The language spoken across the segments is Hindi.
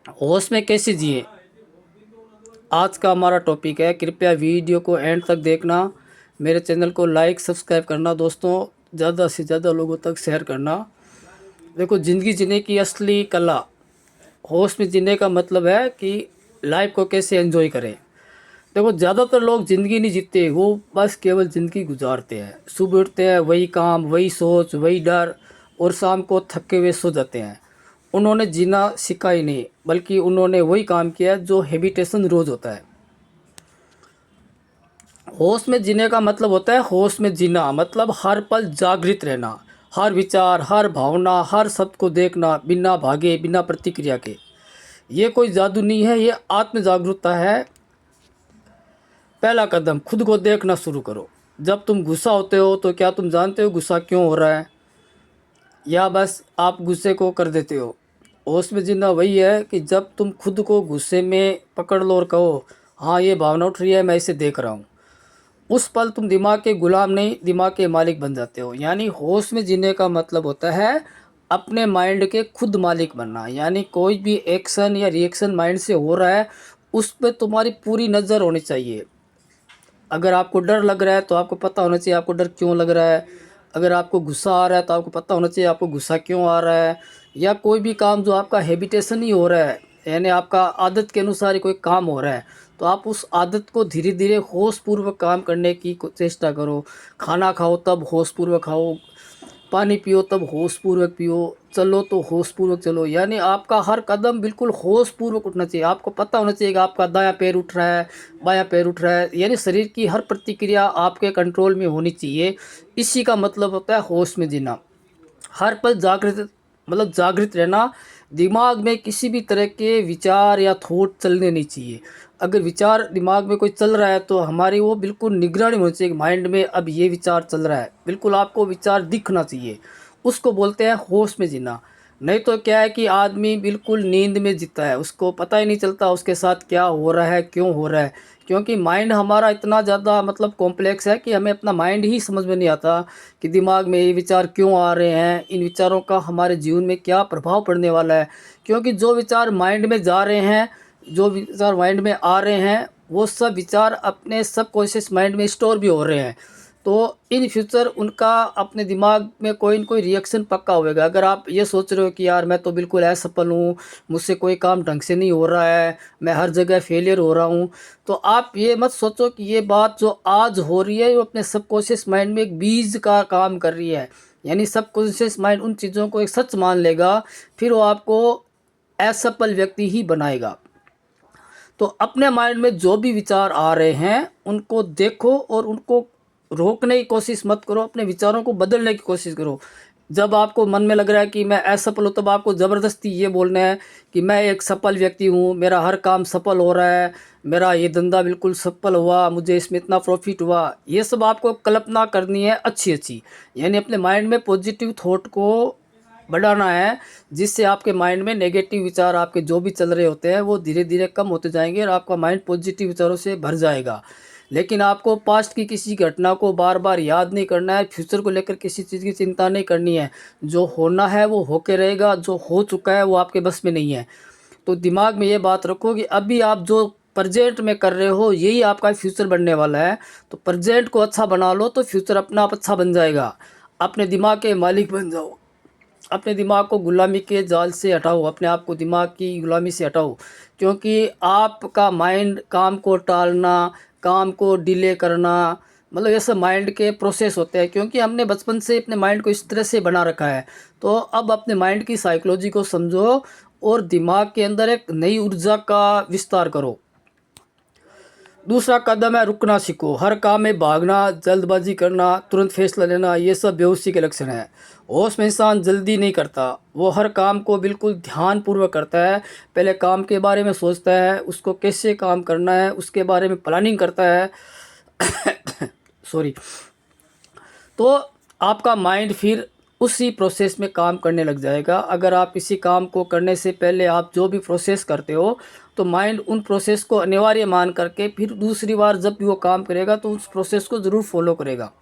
होश में कैसे जिए, आज का हमारा टॉपिक है। कृपया वीडियो को एंड तक देखना, मेरे चैनल को लाइक सब्सक्राइब करना, दोस्तों ज़्यादा से ज़्यादा लोगों तक शेयर करना। देखो, ज़िंदगी जीने की असली कला, होश में जीने का मतलब है कि लाइफ को कैसे एंजॉय करें। देखो, ज़्यादातर लोग ज़िंदगी नहीं जीते, वो बस केवल ज़िंदगी गुजारते हैं। सुबह उठते हैं, वही काम, वही सोच, वही डर, और शाम को थके हुए सो जाते हैं। उन्होंने जीना सीखा ही नहीं, बल्कि उन्होंने वही काम किया जो हैबिटेशन रोज़ होता है। होश में जीने का मतलब होता है, होश में जीना मतलब हर पल जागृत रहना, हर विचार, हर भावना, हर शब्द को देखना, बिना भागे, बिना प्रतिक्रिया के। ये कोई जादू नहीं है, ये आत्म जागरूकता है। पहला कदम, खुद को देखना शुरू करो। जब तुम गुस्सा होते हो तो क्या तुम जानते हो गुस्सा क्यों हो रहा है, या बस आप गुस्से को कर देते हो? होश में जीना वही है कि जब तुम खुद को गुस्से में पकड़ लो और कहो, हाँ ये भावना उठ रही है, मैं इसे देख रहा हूँ। उस पल तुम दिमाग के गुलाम नहीं, दिमाग के मालिक बन जाते हो। यानी होश में जीने का मतलब होता है अपने माइंड के खुद मालिक बनना। यानी कोई भी एक्शन या रिएक्शन माइंड से हो रहा है, उस पर तुम्हारी पूरी नज़र होनी चाहिए। अगर आपको डर लग रहा है तो आपको पता होना चाहिए आपको डर क्यों लग रहा है। अगर आपको गुस्सा आ रहा है तो आपको पता होना चाहिए आपको गुस्सा क्यों आ रहा है। या कोई भी काम जो आपका हैबिटेशन ही हो रहा है, यानी आपका आदत के अनुसार ही कोई काम हो रहा है, तो आप उस आदत को धीरे धीरे होशपूर्वक काम करने की चेष्टा करो। खाना खाओ तब होशपूर्वक खाओ, पानी पियो तब होशपूर्वक पियो, चलो तो होशपूर्वक चलो। यानी आपका हर कदम बिल्कुल होशपूर्वक उठना चाहिए। आपको पता होना चाहिए कि आपका दायां पैर उठ रहा है, बायां पैर उठ रहा है। यानी शरीर की हर प्रतिक्रिया आपके कंट्रोल में होनी चाहिए। इसी का मतलब होता है होश में जीना। हर पल जागृत मतलब जागृत रहना। दिमाग में किसी भी तरह के विचार या थॉट चलने नहीं चाहिए। अगर विचार दिमाग में कोई चल रहा है तो हमारी वो बिल्कुल निगरानी होनी चाहिए कि माइंड में अब ये विचार चल रहा है, बिल्कुल आपको विचार दिखना चाहिए। उसको बोलते हैं होश में जीना। नहीं तो क्या है कि आदमी बिल्कुल नींद में जीता है, उसको पता ही नहीं चलता उसके साथ क्या हो रहा है, क्यों हो रहा है। क्योंकि माइंड हमारा इतना ज़्यादा मतलब कॉम्प्लेक्स है कि हमें अपना माइंड ही समझ में नहीं आता कि दिमाग में ये विचार क्यों आ रहे हैं, इन विचारों का हमारे जीवन में क्या प्रभाव पड़ने वाला है। क्योंकि जो विचार माइंड में जा रहे हैं, जो विचार माइंड में आ रहे हैं, वो सब विचार अपने सबकॉन्शियस माइंड में स्टोर भी हो रहे हैं। तो इन फ्यूचर उनका अपने दिमाग में कोई न कोई रिएक्शन पक्का होएगा। अगर आप ये सोच रहे हो कि यार मैं तो बिल्कुल असफल हूँ, मुझसे कोई काम ढंग से नहीं हो रहा है, मैं हर जगह फेलियर हो रहा हूँ, तो आप ये मत सोचो कि ये बात जो आज हो रही है वो अपने सबकॉन्शियस माइंड में एक बीज का काम कर रही है। यानी सबकॉन्शियस माइंड उन चीज़ों को एक सच मान लेगा, फिर वो आपको असफल व्यक्ति ही बनाएगा। तो अपने माइंड में जो भी विचार आ रहे हैं उनको देखो और उनको रोकने की कोशिश मत करो, अपने विचारों को बदलने की कोशिश करो। जब आपको मन में लग रहा है कि मैं असफल हूँ, तब आपको ज़बरदस्ती ये बोलना है कि मैं एक सफल व्यक्ति हूँ, मेरा हर काम सफल हो रहा है, मेरा ये धंधा बिल्कुल सफल हुआ, मुझे इसमें इतना प्रॉफिट हुआ। ये सब आपको कल्पना करनी है अच्छी अच्छी। यानी अपने माइंड में पॉजिटिव थॉट को बढ़ाना है, जिससे आपके माइंड में नेगेटिव विचार आपके जो भी चल रहे होते हैं वो धीरे धीरे कम होते जाएंगे और आपका माइंड पॉजिटिव विचारों से भर जाएगा। लेकिन आपको पास्ट की किसी घटना को बार बार याद नहीं करना है, फ्यूचर को लेकर किसी चीज़ की चिंता नहीं करनी है। जो होना है वो होके रहेगा, जो हो चुका है वो आपके बस में नहीं है। तो दिमाग में ये बात रखो कि अभी आप जो प्रेजेंट में कर रहे हो यही आपका फ्यूचर बनने वाला है। तो प्रेजेंट को अच्छा बना लो तो फ्यूचर अपना आप अच्छा बन जाएगा। अपने दिमाग के मालिक बन जाओ। अपने दिमाग को गुलामी के जाल से हटाओ, अपने आप को दिमाग की गुलामी से हटाओ। क्योंकि आपका माइंड काम को टालना, काम को डिले करना, मतलब ये सब माइंड के प्रोसेस होते हैं। क्योंकि हमने बचपन से अपने माइंड को इस तरह से बना रखा है। तो अब अपने माइंड की साइकोलॉजी को समझो और दिमाग के अंदर एक नई ऊर्जा का विस्तार करो। दूसरा कदम है रुकना सीखो। हर काम में भागना, जल्दबाजी करना, तुरंत फैसला लेना, ये सब बेहोशी के लक्षण हैं। होश में इंसान जल्दी नहीं करता, वो हर काम को बिल्कुल ध्यानपूर्वक करता है। पहले काम के बारे में सोचता है, उसको कैसे काम करना है उसके बारे में प्लानिंग करता है। सॉरी। तो आपका माइंड फिर उसी प्रोसेस में काम करने लग जाएगा। अगर आप किसी काम को करने से पहले आप जो भी प्रोसेस करते हो, तो माइंड उन प्रोसेस को अनिवार्य मान करके फिर दूसरी बार जब भी वो काम करेगा तो उस प्रोसेस को ज़रूर फॉलो करेगा।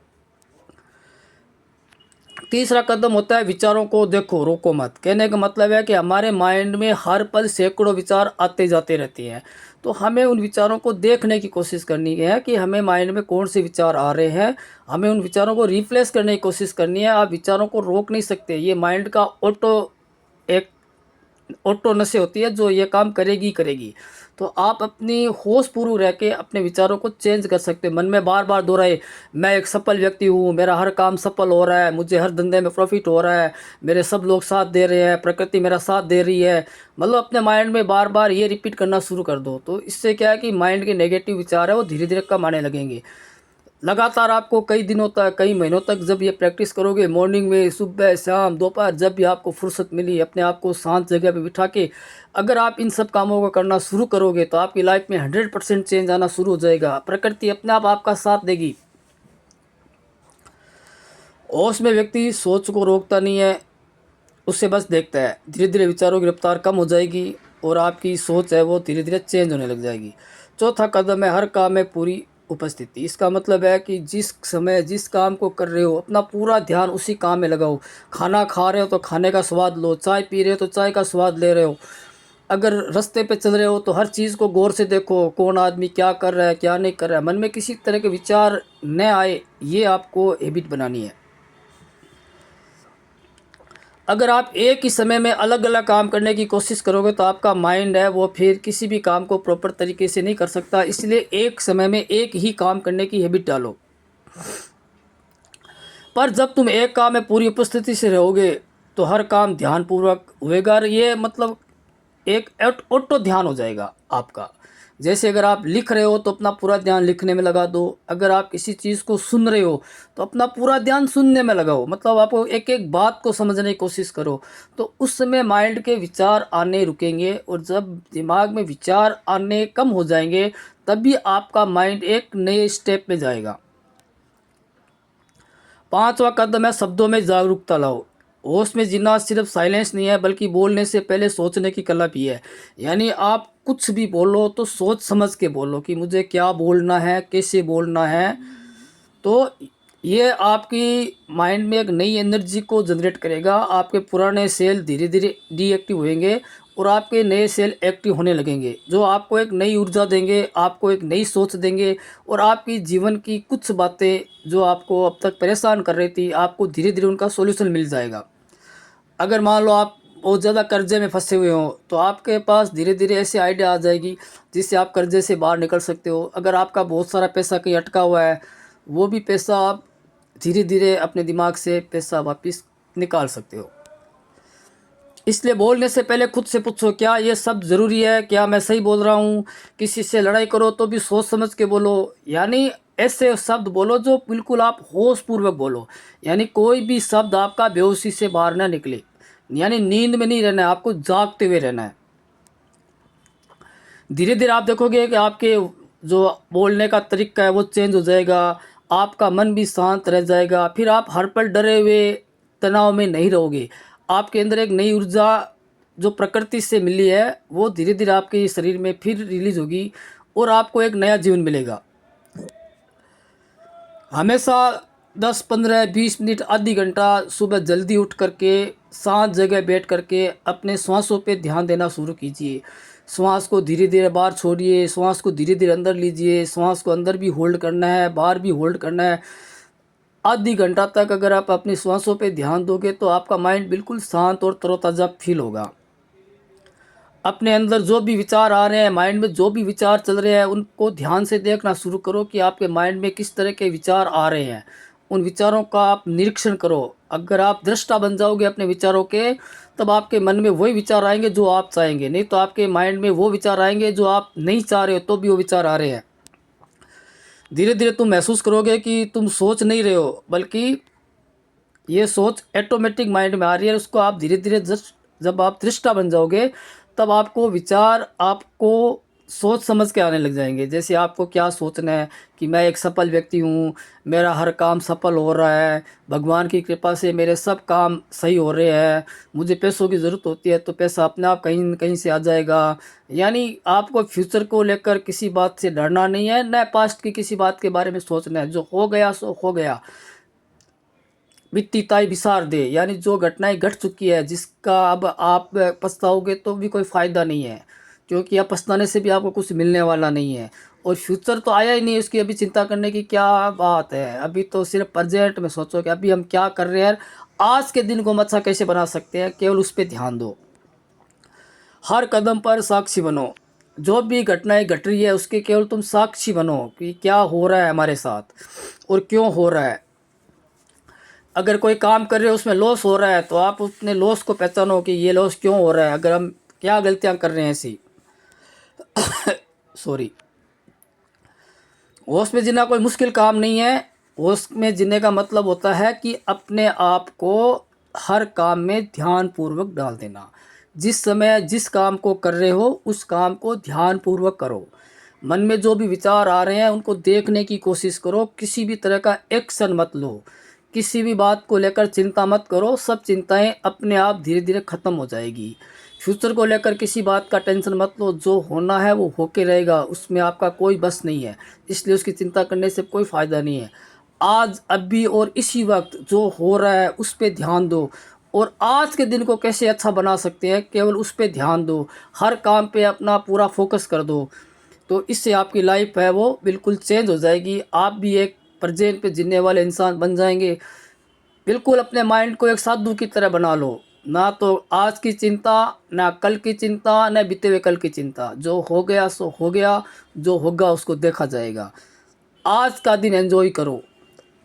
तीसरा कदम होता है विचारों को देखो, रोको मत। कहने का मतलब है कि हमारे माइंड में हर पल सैकड़ों विचार आते जाते रहते हैं, तो हमें उन विचारों को देखने की कोशिश करनी है कि हमें माइंड में कौन से विचार आ रहे हैं। हमें उन विचारों को रिप्लेस करने की कोशिश करनी है। आप विचारों को रोक नहीं सकते, ये माइंड का एक ऑटो नशे होती है जो ये काम करेगी ही करेगी। तो आप अपनी होश पूर्व रह के अपने विचारों को चेंज कर सकते हैं। मन में बार बार दोहराए, मैं एक सफल व्यक्ति हूँ, मेरा हर काम सफल हो रहा है, मुझे हर धंधे में प्रॉफिट हो रहा है, मेरे सब लोग साथ दे रहे हैं, प्रकृति मेरा साथ दे रही है। मतलब अपने माइंड में बार बार ये रिपीट करना शुरू कर दो। तो इससे क्या है कि माइंड के नेगेटिव विचार है वो धीरे धीरे कम आने लगेंगे। लगातार आपको कई दिनों तक, कई महीनों तक जब ये प्रैक्टिस करोगे, मॉर्निंग में, सुबह, शाम, दोपहर, जब भी आपको फुर्सत मिली, अपने आप को शांत जगह पे बिठा के अगर आप इन सब कामों को करना शुरू करोगे तो आपकी लाइफ में 100% चेंज आना शुरू हो जाएगा। प्रकृति अपने आप आपका साथ देगी। होश में व्यक्ति सोच को रोकता नहीं है, उससे बस देखता है। धीरे धीरे विचारों की रफ्तार कम हो जाएगी और आपकी सोच है वो धीरे धीरे चेंज होने लग जाएगी। चौथा कदम है हर काम में पूरी उपस्थिति। इसका मतलब है कि जिस समय जिस काम को कर रहे हो अपना पूरा ध्यान उसी काम में लगाओ। खाना खा रहे हो तो खाने का स्वाद लो, चाय पी रहे हो तो चाय का स्वाद ले रहे हो, अगर रास्ते पे चल रहे हो तो हर चीज़ को गौर से देखो, कौन आदमी क्या कर रहा है क्या नहीं कर रहा है। मन में किसी तरह के विचार न आए, ये आपको हैबिट बनानी है। अगर आप एक ही समय में अलग अलग काम करने की कोशिश करोगे तो आपका माइंड है वो फिर किसी भी काम को प्रॉपर तरीके से नहीं कर सकता। इसलिए एक समय में एक ही काम करने की हैबिट डालो। पर जब तुम एक काम में पूरी उपस्थिति से रहोगे तो हर काम ध्यानपूर्वक होएगा और ये मतलब एक ऑटो ध्यान हो जाएगा आपका। जैसे अगर आप लिख रहे हो तो अपना पूरा ध्यान लिखने में लगा दो, अगर आप किसी चीज़ को सुन रहे हो तो अपना पूरा ध्यान सुनने में लगाओ। मतलब आप एक एक बात को समझने की कोशिश करो, तो उस समय माइंड के विचार आने रुकेंगे और जब दिमाग में विचार आने कम हो जाएंगे तभी आपका माइंड एक नए स्टेप में जाएगा। पांचवा कदम है शब्दों में जागरूकता लाओ। होश में जीना सिर्फ साइलेंस नहीं है बल्कि बोलने से पहले सोचने की कला भी है। यानी आप कुछ भी बोलो तो सोच समझ के बोलो कि मुझे क्या बोलना है, कैसे बोलना है। तो ये आपकी माइंड में एक नई एनर्जी को जनरेट करेगा। आपके पुराने सेल धीरे धीरे डीएक्टिव होंगे और आपके नए सेल एक्टिव होने लगेंगे, जो आपको एक नई ऊर्जा देंगे, आपको एक नई सोच देंगे और आपकी जीवन की कुछ बातें जो आपको अब तक परेशान कर रही थी, आपको धीरे धीरे उनका सॉल्यूशन मिल जाएगा। अगर मान लो आप बहुत ज़्यादा कर्जे में फंसे हुए हो तो आपके पास धीरे धीरे ऐसी आइडिया आ जाएगी जिससे आप कर्जे से बाहर निकल सकते हो। अगर आपका बहुत सारा पैसा कहीं अटका हुआ है, वो भी पैसा आप धीरे धीरे अपने दिमाग से पैसा वापस निकाल सकते हो। इसलिए बोलने से पहले खुद से पूछो, क्या ये सब ज़रूरी है, क्या मैं सही बोल रहा हूँ। किसी से लड़ाई करो तो भी सोच समझ के बोलो। यानी ऐसे शब्द बोलो जो बिल्कुल आप होश पूर्वक बोलो। यानी कोई भी शब्द आपका बेहोशी से बाहर ना निकले। यानी नींद में नहीं रहना है, आपको जागते हुए रहना है। धीरे धीरे आप देखोगे कि आपके जो बोलने का तरीका है वो चेंज हो जाएगा, आपका मन भी शांत रह जाएगा। फिर आप हर पल डरे हुए तनाव में नहीं रहोगे। आपके अंदर एक नई ऊर्जा जो प्रकृति से मिली है वो धीरे धीरे आपके शरीर में फिर रिलीज होगी और आपको एक नया जीवन मिलेगा। हमेशा 10, 15, 20 मिनट, आधी घंटा सुबह जल्दी उठ करके शांत जगह बैठ करके अपने श्वासों पे ध्यान देना शुरू कीजिए। श्वास को धीरे धीरे बाहर छोड़िए, श्वास को धीरे धीरे अंदर लीजिए। श्वास को अंदर भी होल्ड करना है, बाहर भी होल्ड करना है। आधी घंटा तक अगर आप अपनी श्वासों पे ध्यान दोगे तो आपका माइंड बिल्कुल शांत और तरोताज़ा फील होगा। अपने अंदर जो भी विचार आ रहे हैं, माइंड में जो भी विचार चल रहे हैं, उनको ध्यान से देखना शुरू करो कि आपके माइंड में किस तरह के विचार आ रहे हैं। उन विचारों का आप निरीक्षण करो। अगर आप दृष्टा बन जाओगे अपने विचारों के, तब आपके मन में वही विचार आएंगे जो आप चाहेंगे। नहीं तो आपके माइंड में वो विचार आएंगे जो आप नहीं चाह रहे हो तो भी वो विचार आ रहे हैं। धीरे धीरे तुम महसूस करोगे कि तुम सोच नहीं रहे हो बल्कि ये सोच ऑटोमेटिक माइंड में आ रही है। उसको आप धीरे धीरे जब आप दृष्टा बन जाओगे तब आपको विचार आपको सोच समझ के आने लग जाएंगे। जैसे आपको क्या सोचना है कि मैं एक सफल व्यक्ति हूँ, मेरा हर काम सफल हो रहा है, भगवान की कृपा से मेरे सब काम सही हो रहे हैं, मुझे पैसों की ज़रूरत होती है तो पैसा अपने आप कहीं न कहीं से आ जाएगा। यानी आपको फ्यूचर को लेकर किसी बात से डरना नहीं है, न पास्ट की किसी बात के बारे में सोचना है। जो हो गया सो हो गया। वित्तीताई विसार दे, यानी जो घटनाएं घट चुकी है जिसका अब आप पछताओगे तो भी कोई फ़ायदा नहीं है, क्योंकि अब पछताने से भी आपको कुछ मिलने वाला नहीं है। और फ्यूचर तो आया ही नहीं, उसकी अभी चिंता करने की क्या बात है। अभी तो सिर्फ प्रेजेंट में सोचो कि अभी हम क्या कर रहे हैं, आज के दिन को हम अच्छा कैसे बना सकते हैं, केवल उस पर ध्यान दो। हर कदम पर साक्षी बनो, जो भी घटनाएं घट रही है उसके केवल तुम साक्षी बनो कि क्या हो रहा है हमारे साथ और क्यों हो रहा है। अगर कोई काम कर रहे हो उसमें लॉस हो रहा है तो आप अपने लॉस को पहचानो कि ये लॉस क्यों हो रहा है, अगर हम क्या गलतियां कर रहे हैं ऐसी। सॉरी। होश में जीना कोई मुश्किल काम नहीं है। होश में जीने का मतलब होता है कि अपने आप को हर काम में ध्यान पूर्वक डाल देना। जिस समय जिस काम को कर रहे हो उस काम को ध्यान पूर्वक करो। मन में जो भी विचार आ रहे हैं उनको देखने की कोशिश करो, किसी भी तरह का एक्शन मत लो। किसी भी बात को लेकर चिंता मत करो, सब चिंताएं अपने आप धीरे धीरे ख़त्म हो जाएगी। फ्यूचर को लेकर किसी बात का टेंशन मत लो, जो होना है वो होके रहेगा, उसमें आपका कोई बस नहीं है, इसलिए उसकी चिंता करने से कोई फ़ायदा नहीं है। आज अभी और इसी वक्त जो हो रहा है उस पर ध्यान दो, और आज के दिन को कैसे अच्छा बना सकते हैं केवल उस पर ध्यान दो। हर काम पे अपना पूरा फोकस कर दो, तो इससे आपकी लाइफ है वो बिल्कुल चेंज हो जाएगी। आप भी एक प्रेजेंट पे जीने वाले इंसान बन जाएंगे। बिल्कुल अपने माइंड को एक साधु की तरह बना लो, ना तो आज की चिंता, ना कल की चिंता, ना बीते हुए कल की चिंता। जो हो गया सो हो गया, जो होगा उसको देखा जाएगा। आज का दिन एंजॉय करो,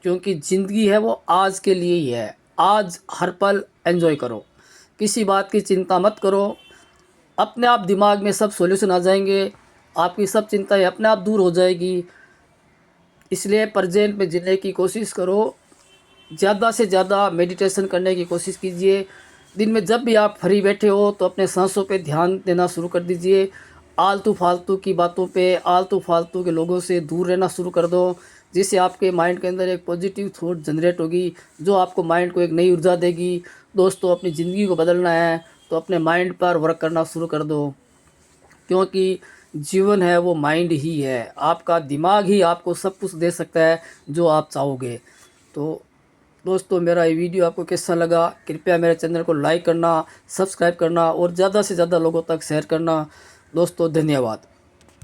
क्योंकि ज़िंदगी है वो आज के लिए ही है। आज हर पल एंजॉय करो, किसी बात की चिंता मत करो। अपने आप दिमाग में सब सॉल्यूशन आ जाएंगे, आपकी सब चिंताएं अपने आप दूर हो जाएगी। इसलिए प्रेजेंट में जीने की कोशिश करो। ज़्यादा से ज़्यादा मेडिटेशन करने की कोशिश कीजिए। दिन में जब भी आप फ्री बैठे हो तो अपने सांसों पे ध्यान देना शुरू कर दीजिए। आलतू फालतू की बातों पे, आलतू फालतू के लोगों से दूर रहना शुरू कर दो, जिससे आपके माइंड के अंदर एक पॉजिटिव थॉट जनरेट होगी, जो आपको माइंड को एक नई ऊर्जा देगी। दोस्तों, अपनी ज़िंदगी को बदलना है तो अपने माइंड पर वर्क करना शुरू कर दो, क्योंकि जीवन है वो माइंड ही है। आपका दिमाग ही आपको सब कुछ दे सकता है जो आप चाहोगे। तो दोस्तों, मेरा ये वीडियो आपको कैसा लगा, कृपया मेरे चैनल को लाइक करना, सब्सक्राइब करना और ज़्यादा से ज़्यादा लोगों तक शेयर करना। दोस्तों, धन्यवाद।